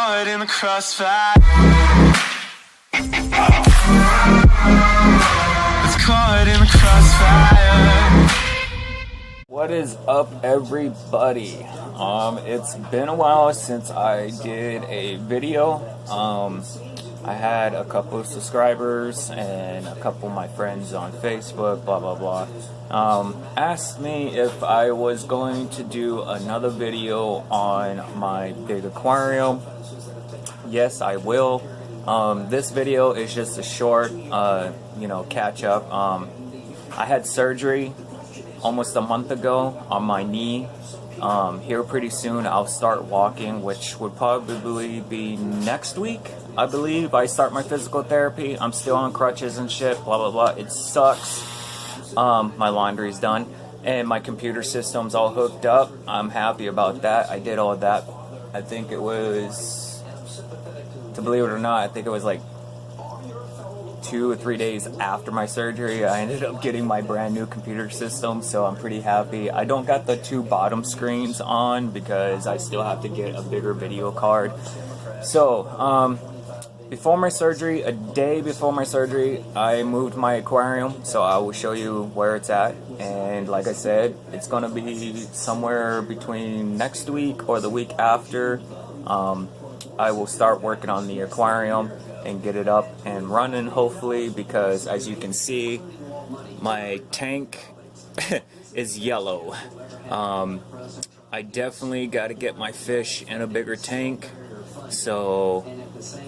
caught in the crossfire. It's caught in the crossfire. What is up, everybody? It's been a while since I did a video. I had a couple of subscribers and a couple of my friends on Facebook, blah blah blah, asked me if I was going to do another video on my big aquarium. Yes, I will. This video is just a short, catch up. I had surgery almost a month ago on my knee. Here pretty soon I'll start walking, which would probably be next week. I believe I start my physical therapy. I'm still on crutches and shit, blah blah blah. It sucks. My laundry's done and my computer system's all hooked up. I'm happy about that. I did all of that. I think it was, to believe it or not, I think it was like 2 or 3 days after my surgery, I ended up getting my brand new computer system, so I'm pretty happy. I don't got the 2 bottom screens on because I still have to get a bigger video card. So, before my surgery, a day before my surgery, I moved my aquarium, so I will show you where it's at. And like I said, it's gonna be somewhere between next week or the week after. I will start working on the aquarium and get it up and running, hopefully, because as you can see, my tank is yellow. I definitely got to get my fish in a bigger tank, so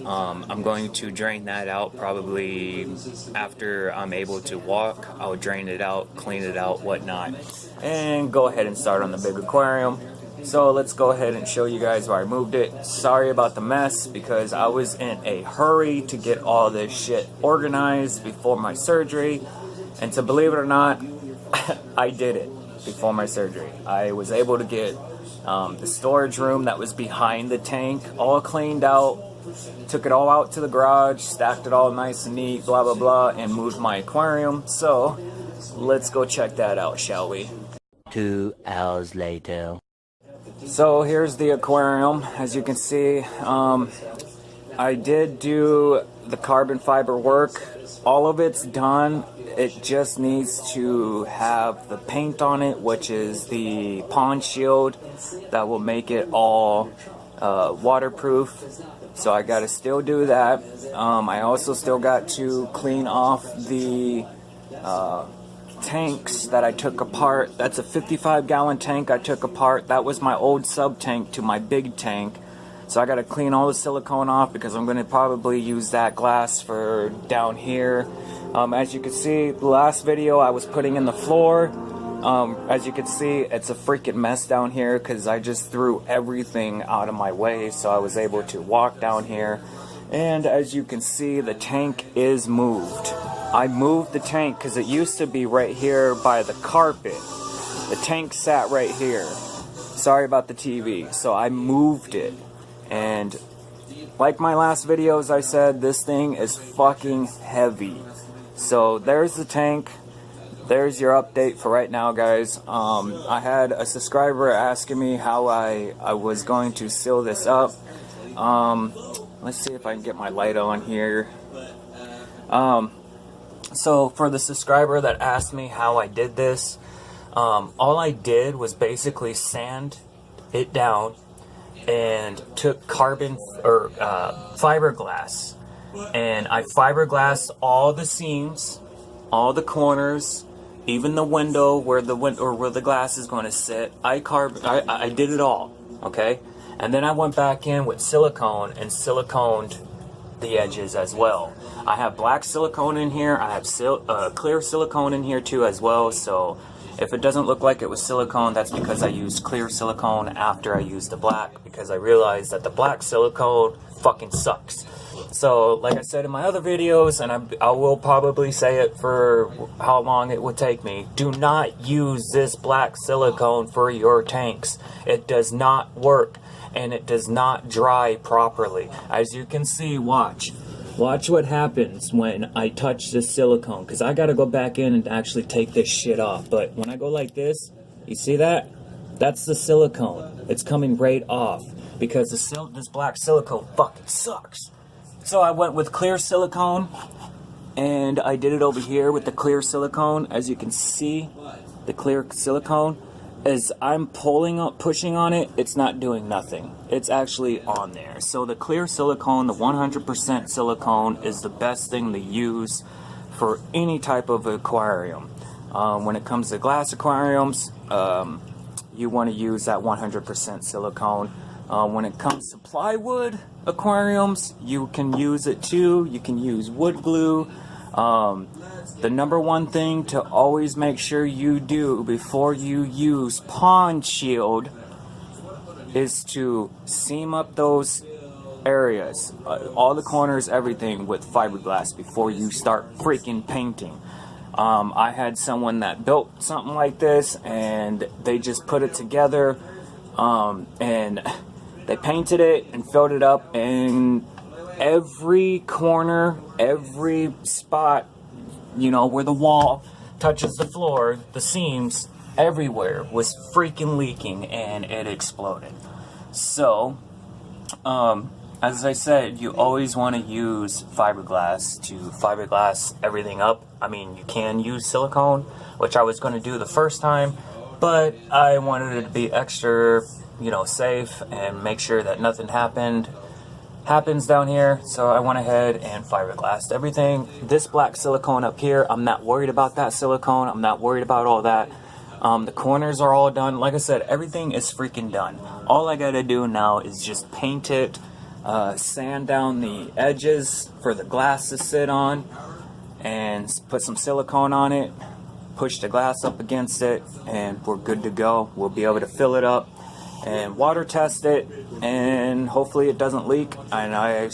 I'm going to drain that out probably after I'm able to walk. I'll drain it out, clean it out, whatnot, and go ahead and start on the big aquarium. So let's go ahead and show you guys where I moved it. Sorry about the mess because I was in a hurry to get all this shit organized before my surgery. And to believe it or not, I did it before my surgery. I was able to get the storage room that was behind the tank all cleaned out. Took it all out to the garage, stacked it all nice and neat, blah blah blah, and moved my aquarium. So let's go check that out, shall we? 2 hours later. So here's the aquarium. As you can see, I did do the carbon fiber work. All of it's done. It just needs to have the paint on it, which is the pond shield that will make it all waterproof. So I gotta still do that. I also still got to clean off the tanks that I took apart. That's a 55-gallon tank I took apart. That was my old sub tank to my big tank. So I got to clean all the silicone off because I'm going to probably use that glass for down here. As you can see, the last video I was putting in the floor. As you can see, it's a freaking mess down here because I just threw everything out of my way, so I was able to walk down here. And as you can see, the tank is moved. I moved the tank because it used to be right here by the carpet. The tank sat right here. Sorry about the TV. So I moved it. And like my last videos, I said this thing is fucking heavy. So there's the tank. There's your update for right now, guys. I had a subscriber asking me how I was going to seal this up. Let's see if I can get my light on here. So for the subscriber that asked me how I did this, all I did was basically sand it down and took carbon or fiberglass, and I fiberglassed all the seams, all the corners, even the window where the glass is going to sit. I did it all, okay? And then I went back in with silicone and siliconed the edges as well. I have black silicone in here. I have clear silicone in here too as well. So if it doesn't look like it was silicone, that's because I used clear silicone after I used the black, because I realized that the black silicone fucking sucks. So like I said in my other videos, and I will probably say it for how long it would take me, do not use this black silicone for your tanks. It does not work, and it does not dry properly. As you can see, watch what happens when I touch this silicone, because I gotta go back in and actually take this shit off. But when I go like this, you see that? That's the silicone. It's coming right off. because this black silicone fucking sucks. So I went with clear silicone, and I did it over here with the clear silicone. As you can see, the clear silicone, as I'm pushing on it, it's not doing nothing. It's actually on there. So the clear silicone, the 100% silicone, is the best thing to use for any type of aquarium. When it comes to glass aquariums, you want to use that 100% silicone. When it comes to plywood aquariums, you can use it too. You can use wood glue. The number one thing to always make sure you do before you use pond shield is to seam up those areas, all the corners, everything, with fiberglass before you start freaking painting. I had someone that built something like this, and they just put it together, and they painted it and filled it up, and every corner, every spot, you know, where the wall touches the floor, the seams, everywhere was freaking leaking, and it exploded. So, as I said, you always want to use fiberglass to fiberglass everything up. I mean, you can use silicone, which I was going to do the first time, but I wanted it to be extra, you know, safe and make sure that nothing happens down here. So I went ahead and fiberglassed everything. This black silicone up here, I'm not worried about that silicone. I'm not worried about all that. The corners are all done. Like I said, everything is freaking done. All I gotta do now is just paint it, sand down the edges for the glass to sit on, and put some silicone on it, push the glass up against it, and we're good to go. We'll be able to fill it up and water test it, and hopefully it doesn't leak. And I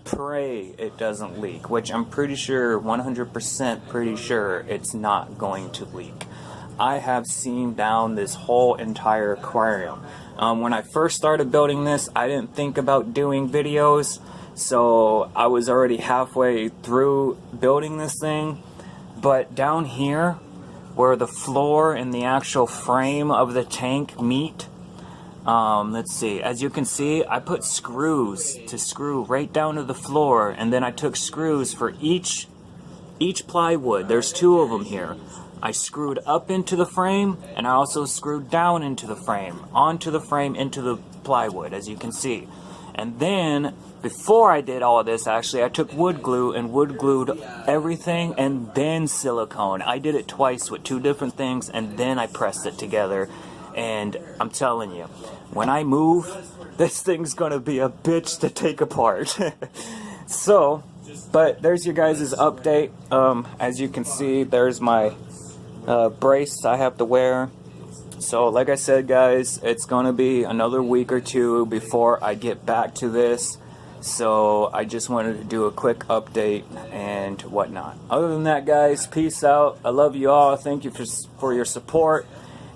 pray it doesn't leak, which I'm pretty sure, 100% pretty sure it's not going to leak. I have seen down this whole entire aquarium. When I first started building this, I didn't think about doing videos, so I was already halfway through building this thing. But down here, where the floor and the actual frame of the tank meet, let's see, as you can see, I put screws to screw right down to the floor, and then I took screws for each plywood. There's 2 of them here. I screwed up into the frame, and I also screwed down into the frame, onto the frame, into the plywood, as you can see. And then, before I did all of this, actually, I took wood glue and wood glued everything, and then silicone. I did it twice with 2 different things, and then I pressed it together. And I'm telling you, when I move, this thing's gonna be a bitch to take apart. So, but there's your guys' update. As you can see, there's my brace I have to wear. So like I said, guys, it's gonna be another week or 2 before I get back to this. So I just wanted to do a quick update and whatnot. Other than that, guys, peace out. I love you all. Thank you for your support.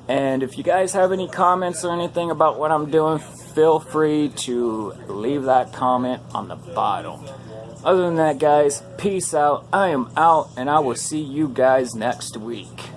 And if you guys have any comments or anything about what I'm doing, feel free to leave that comment on the bottom. Other than that, guys, peace out. I am out, and I will see you guys next week.